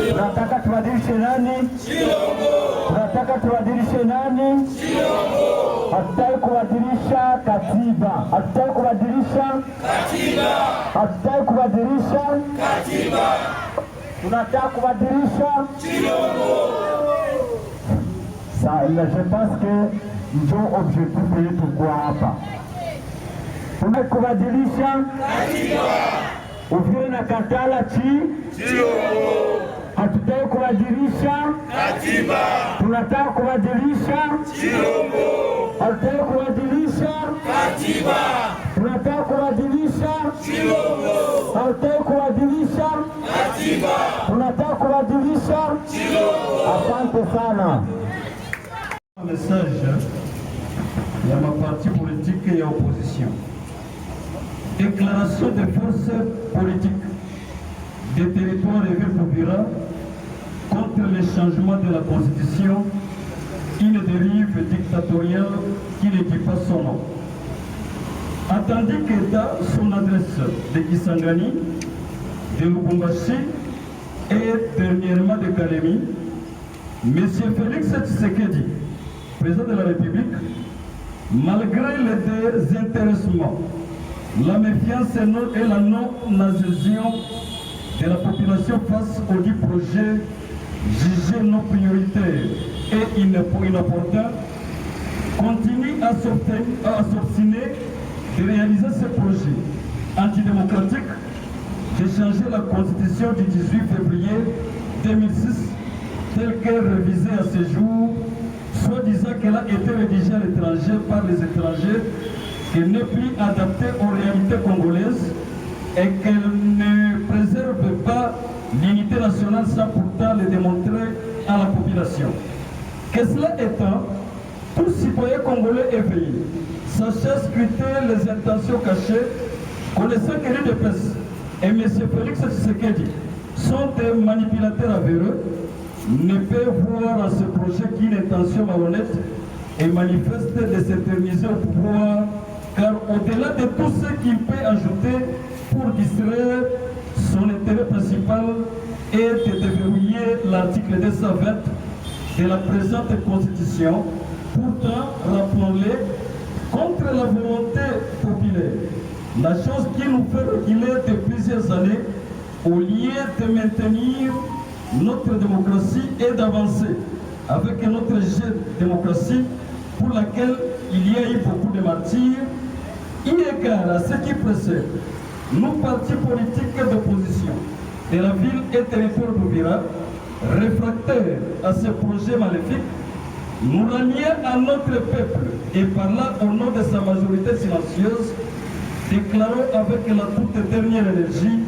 Tunataka tubadilishe nani? Tunataka tubadilishe nani? Hatutaki kubadilisha katiba. Hatutaki kubadilisha katiba. Hatutaki kubadilisha katiba. Tunataka kubadilisha Chilombo. Ça, je pense que ndio objectif yetu kwa hapa. Tunataka kubadilisha katiba. Uvira na Katala Chilombo. Hatutaki kubadilisha katiba. Tunataka kubadilisha Chilombo. Hatutaki kubadilisha katiba. Tunataka kubadilisha Chilombo. Hatutaki kubadilisha katiba. Tunataka kubadilisha Chilombo. Asante sana. Message ya maparti politique ya opposition. Déclaration des forces politiques des territoires et villes d'Uvira contre le changement de la constitution, une dérive dictatoriale qui ne dit pas son nom. Attendu qu'État son adresse de Kisangani, de Lubumbashi et dernièrement de Kalemi, M. Félix Tshisekedi, président de la République, malgré les désintéressements, la méfiance et la non-adhésion de la population face aux 10 projets jugés non prioritaires et inopportuns, continue à s'obstiner de réaliser ce projet antidémocratique de changer la constitution du 18 février 2006 telle qu'elle est révisée à ce jour, soit disant qu'elle a été rédigée à l'étranger par les étrangers, qu'elle n'est plus adaptée aux réalités congolaises et qu'elle ne préserve pas l'unité nationale sans pourtant le démontrer à la population. Que cela étant, tout citoyen congolais éveillé, sachant scruter les intentions cachées, connaissant que les DPS et M. Félix Tshisekedi sont des manipulateurs avéreux, ne peut voir à ce projet qu'une intention malhonnête et manifeste de s'éterniser au pouvoir, car au-delà de tout ce qu'il peut ajouter pour distraire, son intérêt principal est de déverrouiller l'article 220 de la présente constitution, pourtant, rappelons-le, contre la volonté populaire, la chose qui nous fait reculer depuis plusieurs années, au lieu de maintenir notre démocratie et d'avancer avec notre jeune démocratie pour laquelle il y a eu beaucoup de martyrs, eu égard à ce qui précède, nos partis politiques d'opposition de la ville et territoire d'Uvira, réfractaires à ce projet maléfique, nous rallions à notre peuple et par là, au nom de sa majorité silencieuse, déclarons avec la toute dernière énergie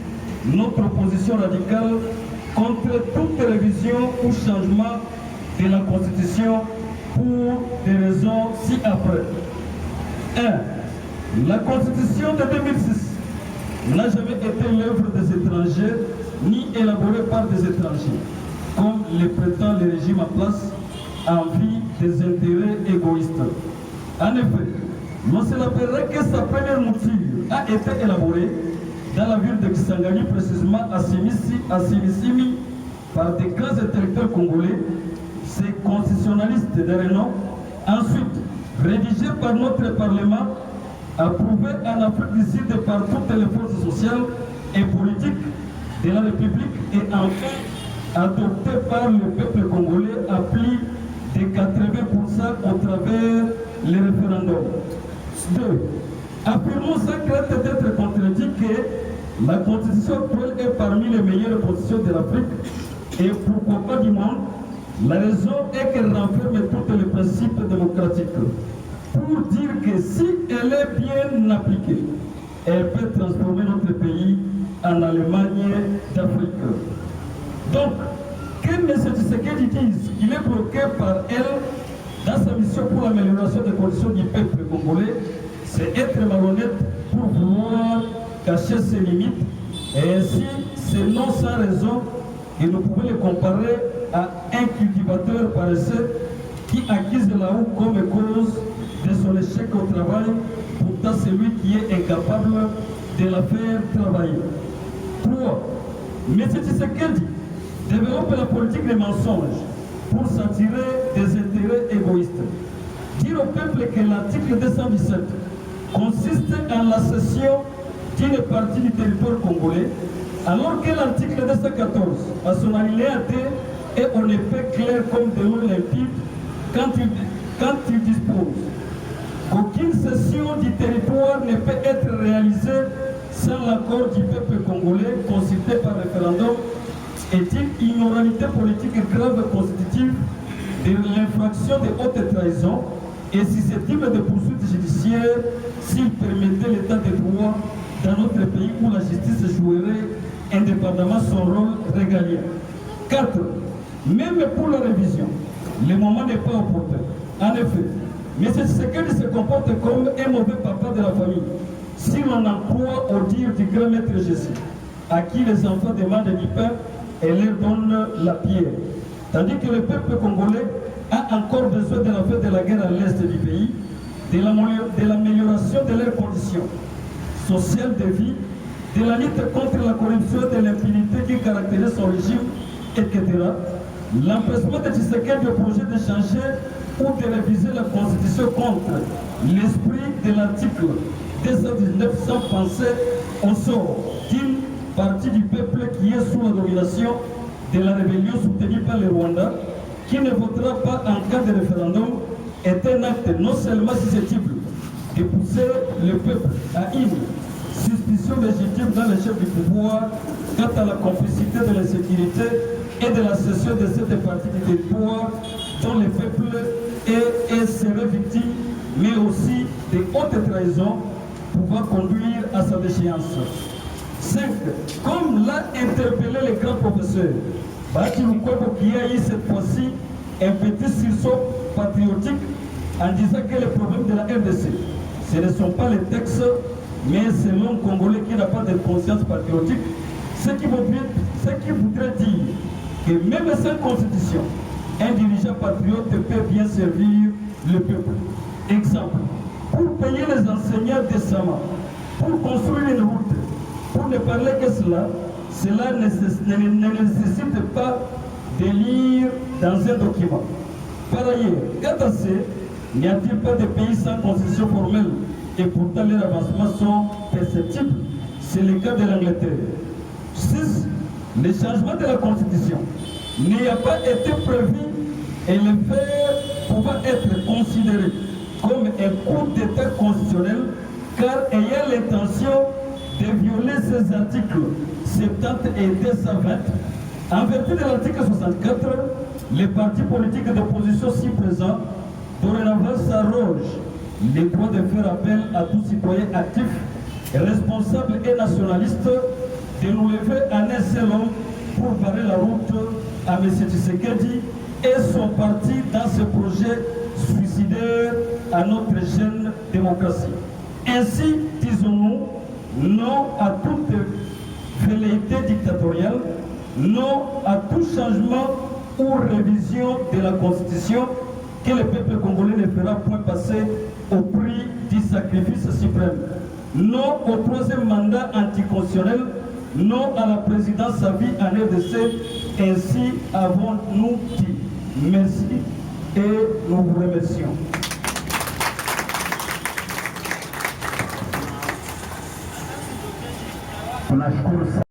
notre opposition radicale contre toute révision ou changement de la Constitution pour des raisons ci-après. 1. La Constitution de 2006 n'a jamais été l'œuvre des étrangers ni élaborée par des étrangers, comme le prétend le régime en place en vue des intérêts égoïstes. En effet, l'on se rappellerait que sa première mouture a été élaborée dans la ville de Kisangani, précisément à Simisimi, par des grands intellectuels congolais, ces constitutionnalistes de renom, ensuite rédigés par notre Parlement, approuvés en Afrique du Sud par toutes les forces sociales et politiques de la République et enfin adoptés par le peuple congolais à plus de 80% au travers les référendums. 2. Affirmons sans crainte d'être contredit que la constitution actuelle est parmi les meilleures constitutions de l'Afrique et pourquoi pas du monde. La raison est qu'elle renferme tous les principes démocratiques. Pour dire que si elle est bien appliquée, elle peut transformer notre pays en Allemagne d'Afrique. Donc, que M. Tshisekedi dise qu'il est bloqué par elle dans sa mission pour l'amélioration des conditions du peuple congolais, c'est être malhonnête pour vouloir cacher ses limites. Et ainsi, c'est non sans raison que nous pouvons le comparer à un cultivateur paresseux qui accuse la roue comme cause de son échec au travail, pourtant celui qui est incapable de la faire travailler. 3. M. Tshisekedi développe la politique des mensonges pour s'attirer des intérêts égoïstes. Dire au peuple que l'article 217 consiste en la cession d'une partie du territoire congolais, alors que l'article 214, à son alinéa D, est en effet clair comme de l'eau limpide quand il dispose qu'aucune cession du territoire ne peut être réalisée sans l'accord du peuple congolais consulté par référendum, est une immoralité politique grave constitutive de l'infraction de haute trahison et susceptible de poursuites judiciaires s'il permettait l'état de droit dans notre pays où la justice jouerait indépendamment son rôle régalien. 4. Même pour la révision, le moment n'est pas opportun. En effet, M. Tshisekedi se comporte comme un mauvais papa de la famille. Si l'on en croit au dire du grand maître Jésus, à qui les enfants demandent du pain et leur donnent la pierre, tandis que le peuple congolais a encore besoin de la fin de la guerre à l'est du pays, de l'amélioration de leurs conditions sociales de vie, de la lutte contre la corruption et de l'impunité qui caractérise son régime, etc. L'empressement de Tshisekedi au projet de changer ou de réviser la Constitution contre l'esprit de l'article 219 sans penser au sort d'une partie du peuple qui est sous la domination de la rébellion soutenue par le Rwanda, qui ne votera pas en cas de référendum, est un acte non seulement susceptible de pousser le peuple à une suspicion légitime dans les chefs du pouvoir quant à la complicité de l'insécurité et de la cession de cette partie du territoire dont le peuple est serait victime, mais aussi de hautes trahisons pouvant conduire à sa déchéance. 5. Comme l'a interpellé le grand professeur Bati Lukwebo, qui a eu cette fois-ci un petit sursaut patriotique en disant que les problèmes de la RDC, ce ne sont pas les textes, mais c'est l'homme congolais qui n'a pas de conscience patriotique, ce qui voudrait dire que même sans constitution, un dirigeant patriote peut bien servir le peuple. Exemple, pour payer les enseignants décemment, pour construire une route, pour ne parler que cela ne nécessite pas de lire dans un document. Par ailleurs, quant à ce, n'y a-t-il pas de pays sans constitution formelle et pourtant les avancements sont perceptibles? C'est le cas de l'Angleterre. 6. Le changement de la constitution n'y a pas été prévu et le faire pouvant être considéré comme un coup d'état constitutionnel car ayant l'intention de violer ces articles 70 et 220, en vertu de l'article 64, les partis politiques d'opposition si présents dorénavant s'arrogent le droit de faire appel à tout citoyen actif, responsable et nationaliste de nous lever en un seul homme pour barrer la route à M. Tshisekedi et son parti dans ce projet suicidaire à notre jeune démocratie. Ainsi, disons-nous, non à toute velléité dictatoriale, non à tout changement ou révision de la Constitution que le peuple congolais ne fera point passer au prix du sacrifice suprême. Non au troisième mandat anticonstitutionnel, non à la présidence à vie en RDC, ainsi avons-nous dit. Merci et nous vous remercions. Tunashukuru.